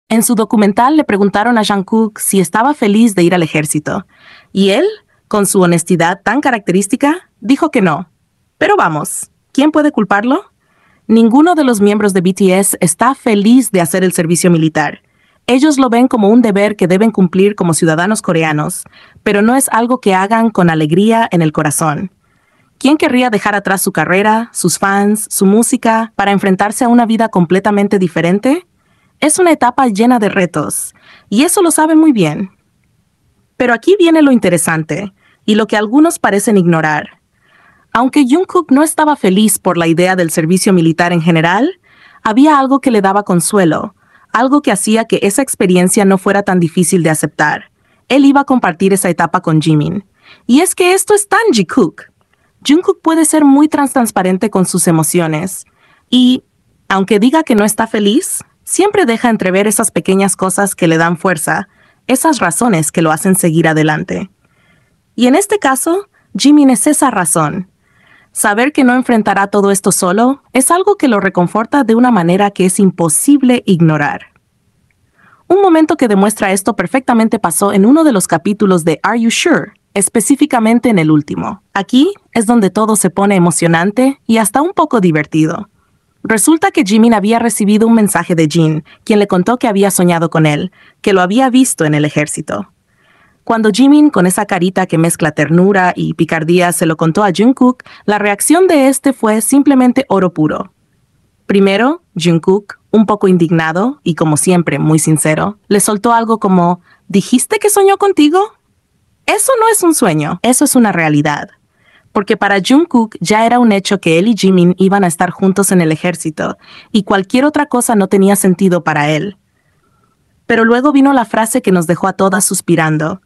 En su documental le preguntaron a Jungkook si estaba feliz de ir al ejército, y él, con su honestidad tan característica, dijo que no. Pero vamos, ¿quién puede culparlo? Ninguno de los miembros de BTS está feliz de hacer el servicio militar. Ellos lo ven como un deber que deben cumplir como ciudadanos coreanos, pero no es algo que hagan con alegría en el corazón. ¿Quién querría dejar atrás su carrera, sus fans, su música, para enfrentarse a una vida completamente diferente? Es una etapa llena de retos, y eso lo saben muy bien. Pero aquí viene lo interesante, y lo que algunos parecen ignorar. Aunque Jungkook no estaba feliz por la idea del servicio militar en general, había algo que le daba consuelo, algo que hacía que esa experiencia no fuera tan difícil de aceptar. Él iba a compartir esa etapa con Jimin. Y es que esto es tan Jikook. Jungkook puede ser muy transparente con sus emociones, y, aunque diga que no está feliz, siempre deja entrever esas pequeñas cosas que le dan fuerza, esas razones que lo hacen seguir adelante. Y en este caso, Jimin es esa razón. Saber que no enfrentará todo esto solo es algo que lo reconforta de una manera que es imposible ignorar. Un momento que demuestra esto perfectamente pasó en uno de los capítulos de Are You Sure?, específicamente en el último. Aquí es donde todo se pone emocionante y hasta un poco divertido. Resulta que Jimin había recibido un mensaje de Jin, quien le contó que había soñado con él, que lo había visto en el ejército. Cuando Jimin, con esa carita que mezcla ternura y picardía, se lo contó a Jungkook, la reacción de este fue simplemente oro puro. Primero, Jungkook, un poco indignado y como siempre muy sincero, le soltó algo como, ¿dijiste que soñó contigo? Eso no es un sueño, eso es una realidad. Porque para Jungkook ya era un hecho que él y Jimin iban a estar juntos en el ejército, y cualquier otra cosa no tenía sentido para él. Pero luego vino la frase que nos dejó a todas suspirando.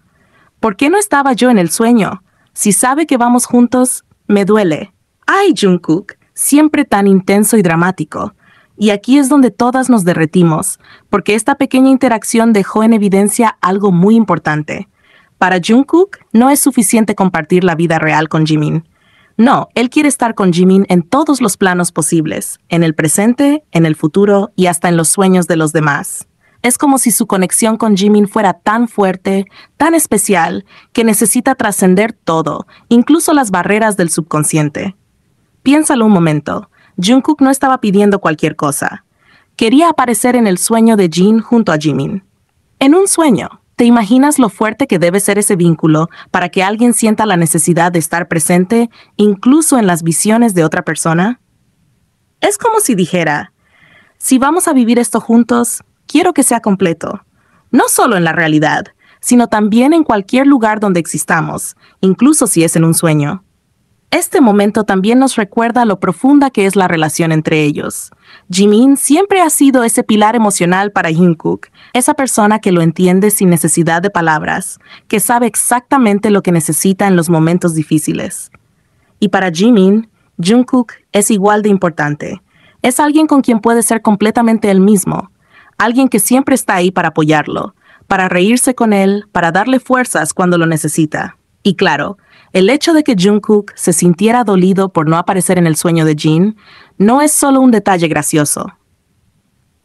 ¿Por qué no estaba yo en el sueño? Si sabe que vamos juntos, me duele. ¡Ay, Jungkook! Siempre tan intenso y dramático. Y aquí es donde todas nos derretimos, porque esta pequeña interacción dejó en evidencia algo muy importante. Para Jungkook no es suficiente compartir la vida real con Jimin. No, él quiere estar con Jimin en todos los planos posibles, en el presente, en el futuro y hasta en los sueños de los demás. Es como si su conexión con Jimin fuera tan fuerte, tan especial, que necesita trascender todo, incluso las barreras del subconsciente. Piénsalo un momento, Jungkook no estaba pidiendo cualquier cosa. Quería aparecer en el sueño de Jin junto a Jimin. En un sueño. ¿Te imaginas lo fuerte que debe ser ese vínculo para que alguien sienta la necesidad de estar presente, incluso en las visiones de otra persona? Es como si dijera, si vamos a vivir esto juntos, quiero que sea completo. No solo en la realidad, sino también en cualquier lugar donde existamos, incluso si es en un sueño. Este momento también nos recuerda lo profunda que es la relación entre ellos. Jimin siempre ha sido ese pilar emocional para Jungkook, esa persona que lo entiende sin necesidad de palabras, que sabe exactamente lo que necesita en los momentos difíciles. Y para Jimin, Jungkook es igual de importante. Es alguien con quien puede ser completamente él mismo, alguien que siempre está ahí para apoyarlo, para reírse con él, para darle fuerzas cuando lo necesita. Y claro, el hecho de que Jungkook se sintiera dolido por no aparecer en el sueño de Jin no es solo un detalle gracioso.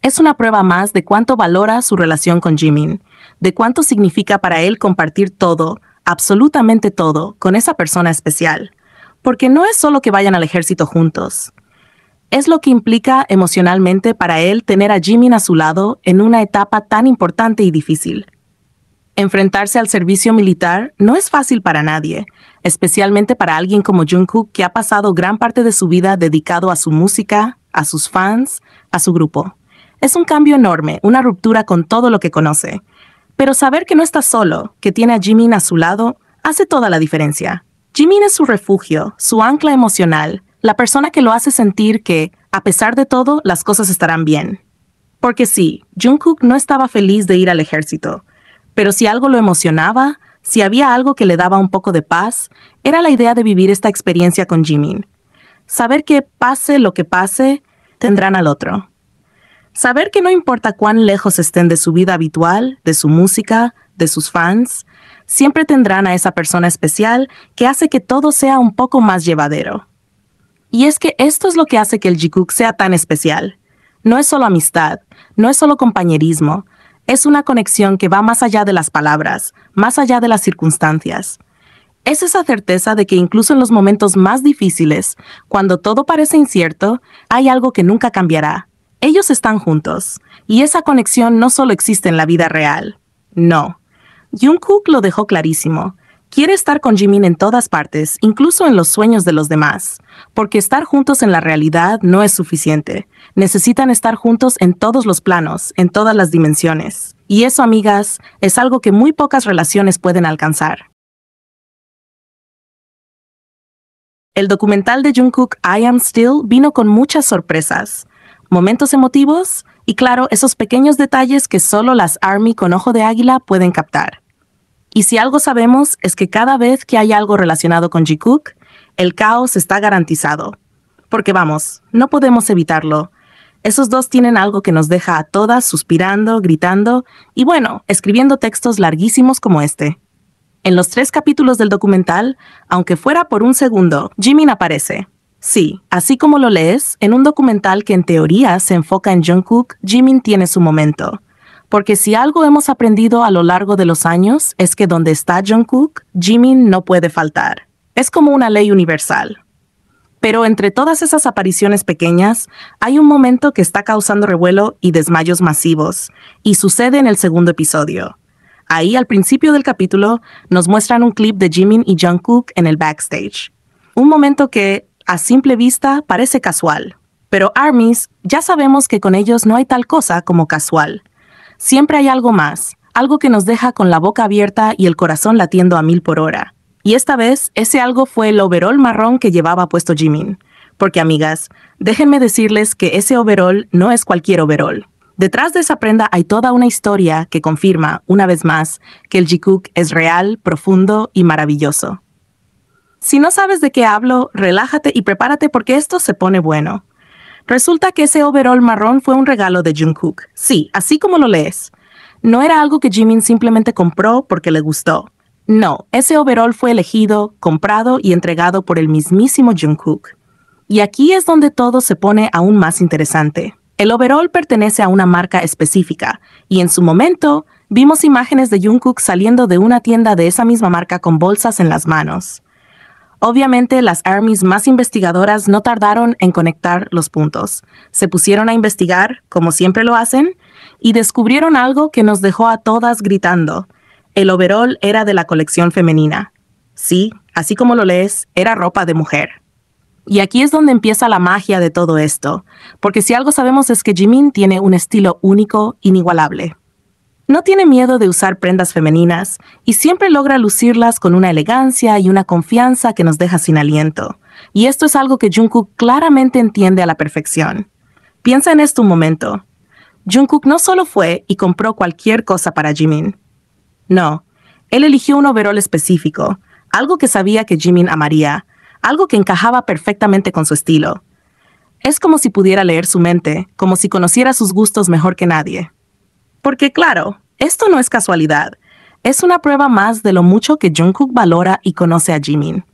Es una prueba más de cuánto valora su relación con Jimin, de cuánto significa para él compartir todo, absolutamente todo, con esa persona especial. Porque no es solo que vayan al ejército juntos. Es lo que implica emocionalmente para él tener a Jimin a su lado en una etapa tan importante y difícil. Enfrentarse al servicio militar no es fácil para nadie, especialmente para alguien como Jungkook que ha pasado gran parte de su vida dedicado a su música, a sus fans, a su grupo. Es un cambio enorme, una ruptura con todo lo que conoce. Pero saber que no está solo, que tiene a Jimin a su lado, hace toda la diferencia. Jimin es su refugio, su ancla emocional, la persona que lo hace sentir que, a pesar de todo, las cosas estarán bien. Porque sí, Jungkook no estaba feliz de ir al ejército, pero si algo lo emocionaba, si había algo que le daba un poco de paz, era la idea de vivir esta experiencia con Jimin. Saber que pase lo que pase, tendrán al otro. Saber que no importa cuán lejos estén de su vida habitual, de su música, de sus fans, siempre tendrán a esa persona especial que hace que todo sea un poco más llevadero. Y es que esto es lo que hace que el Jikook sea tan especial. No es solo amistad, no es solo compañerismo, Es una conexión que va más allá de las palabras, más allá de las circunstancias. Es esa certeza de que incluso en los momentos más difíciles, cuando todo parece incierto, hay algo que nunca cambiará. Ellos están juntos, y esa conexión no solo existe en la vida real. No. Jungkook lo dejó clarísimo. Quiere estar con Jimin en todas partes, incluso en los sueños de los demás, porque estar juntos en la realidad no es suficiente. Necesitan estar juntos en todos los planos, en todas las dimensiones. Y eso, amigas, es algo que muy pocas relaciones pueden alcanzar. El documental de Jungkook, I Am Still, vino con muchas sorpresas, momentos emotivos y, claro, esos pequeños detalles que solo las ARMY con ojo de águila pueden captar. Y si algo sabemos es que cada vez que hay algo relacionado con Jikook, el caos está garantizado. Porque vamos, no podemos evitarlo. Esos dos tienen algo que nos deja a todas suspirando, gritando y bueno, escribiendo textos larguísimos como este. En los 3 capítulos del documental, aunque fuera por un segundo, Jimin aparece. Sí, así como lo lees, en un documental que en teoría se enfoca en Jungkook, Jimin tiene su momento. Porque si algo hemos aprendido a lo largo de los años es que donde está Jungkook, Jimin no puede faltar. Es como una ley universal. Pero entre todas esas apariciones pequeñas, hay un momento que está causando revuelo y desmayos masivos, y sucede en el segundo episodio. Ahí, al principio del capítulo, nos muestran un clip de Jimin y Jungkook en el backstage. Un momento que, a simple vista, parece casual. Pero ARMYs, ya sabemos que con ellos no hay tal cosa como casual. Siempre hay algo más, algo que nos deja con la boca abierta y el corazón latiendo a 1000 por hora. Y esta vez, ese algo fue el overol marrón que llevaba puesto Jimin. Porque, amigas, déjenme decirles que ese overol no es cualquier overol. Detrás de esa prenda hay toda una historia que confirma, una vez más, que el Jikook es real, profundo y maravilloso. Si no sabes de qué hablo, relájate y prepárate porque esto se pone bueno. Resulta que ese overol marrón fue un regalo de Jungkook. Sí, así como lo lees. No era algo que Jimin simplemente compró porque le gustó. No, ese overol fue elegido, comprado y entregado por el mismísimo Jungkook. Y aquí es donde todo se pone aún más interesante. El overol pertenece a una marca específica, y en su momento vimos imágenes de Jungkook saliendo de una tienda de esa misma marca con bolsas en las manos. Obviamente, las ARMYs más investigadoras no tardaron en conectar los puntos. Se pusieron a investigar, como siempre lo hacen, y descubrieron algo que nos dejó a todas gritando. El overol era de la colección femenina. Sí, así como lo lees, era ropa de mujer. Y aquí es donde empieza la magia de todo esto, porque si algo sabemos es que Jimin tiene un estilo único, inigualable. No tiene miedo de usar prendas femeninas y siempre logra lucirlas con una elegancia y una confianza que nos deja sin aliento. Y esto es algo que Jungkook claramente entiende a la perfección. Piensa en esto un momento. Jungkook no solo fue y compró cualquier cosa para Jimin. No, él eligió un overol específico, algo que sabía que Jimin amaría, algo que encajaba perfectamente con su estilo. Es como si pudiera leer su mente, como si conociera sus gustos mejor que nadie. Porque claro, esto no es casualidad, es una prueba más de lo mucho que Jungkook valora y conoce a Jimin.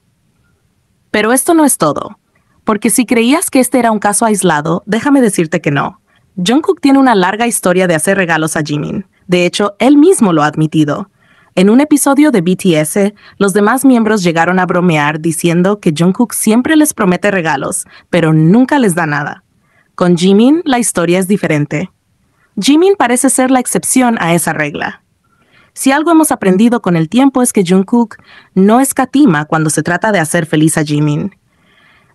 Pero esto no es todo, porque si creías que este era un caso aislado, déjame decirte que no. Jungkook tiene una larga historia de hacer regalos a Jimin, de hecho, él mismo lo ha admitido. En un episodio de BTS, los demás miembros llegaron a bromear diciendo que Jungkook siempre les promete regalos, pero nunca les da nada. Con Jimin, la historia es diferente. Jimin parece ser la excepción a esa regla. Si algo hemos aprendido con el tiempo es que Jungkook no escatima cuando se trata de hacer feliz a Jimin.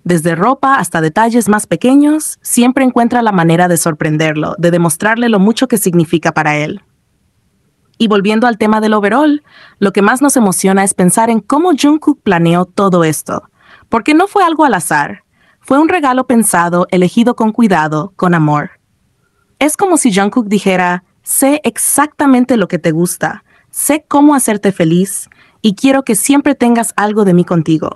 Desde ropa hasta detalles más pequeños, siempre encuentra la manera de sorprenderlo, de demostrarle lo mucho que significa para él. Y volviendo al tema del overall, lo que más nos emociona es pensar en cómo Jungkook planeó todo esto, porque no fue algo al azar, fue un regalo pensado, elegido con cuidado, con amor. Es como si Jungkook dijera, sé exactamente lo que te gusta, sé cómo hacerte feliz y quiero que siempre tengas algo de mí contigo.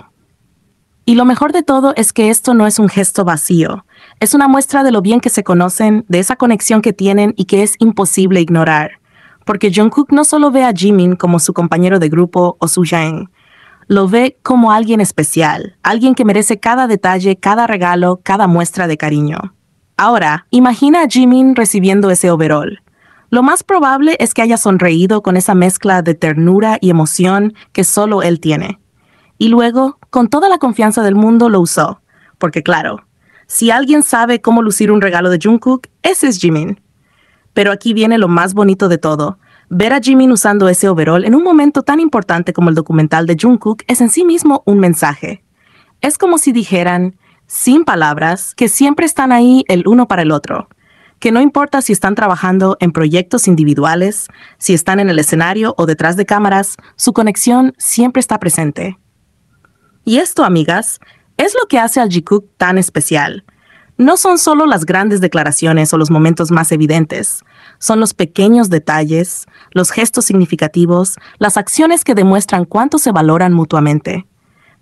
Y lo mejor de todo es que esto no es un gesto vacío, es una muestra de lo bien que se conocen, de esa conexión que tienen y que es imposible ignorar. Porque Jungkook no solo ve a Jimin como su compañero de grupo o su Jang, lo ve como alguien especial, alguien que merece cada detalle, cada regalo, cada muestra de cariño. Ahora, imagina a Jimin recibiendo ese overall. Lo más probable es que haya sonreído con esa mezcla de ternura y emoción que solo él tiene. Y luego, con toda la confianza del mundo, lo usó. Porque claro, si alguien sabe cómo lucir un regalo de Jungkook, ese es Jimin. Pero aquí viene lo más bonito de todo. Ver a Jimin usando ese overall en un momento tan importante como el documental de Jungkook es en sí mismo un mensaje. Es como si dijeran, sin palabras, que siempre están ahí el uno para el otro. Que no importa si están trabajando en proyectos individuales, si están en el escenario o detrás de cámaras, su conexión siempre está presente. Y esto, amigas, es lo que hace al Jikook tan especial. No son solo las grandes declaraciones o los momentos más evidentes, son los pequeños detalles, los gestos significativos, las acciones que demuestran cuánto se valoran mutuamente.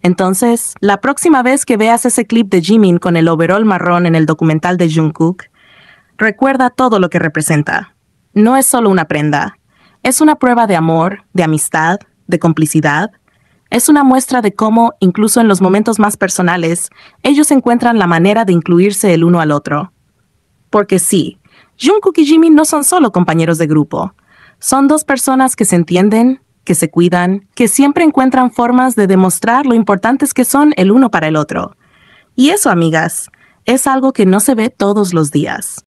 Entonces, la próxima vez que veas ese clip de Jimin con el overall marrón en el documental de Jungkook, recuerda todo lo que representa. No es solo una prenda, es una prueba de amor, de amistad, de complicidad. Es una muestra de cómo, incluso en los momentos más personales, ellos encuentran la manera de incluirse el uno al otro. Porque sí, Jungkook y Jimin no son solo compañeros de grupo. Son dos personas que se entienden, que se cuidan, que siempre encuentran formas de demostrar lo importantes que son el uno para el otro. Y eso, amigas, es algo que no se ve todos los días.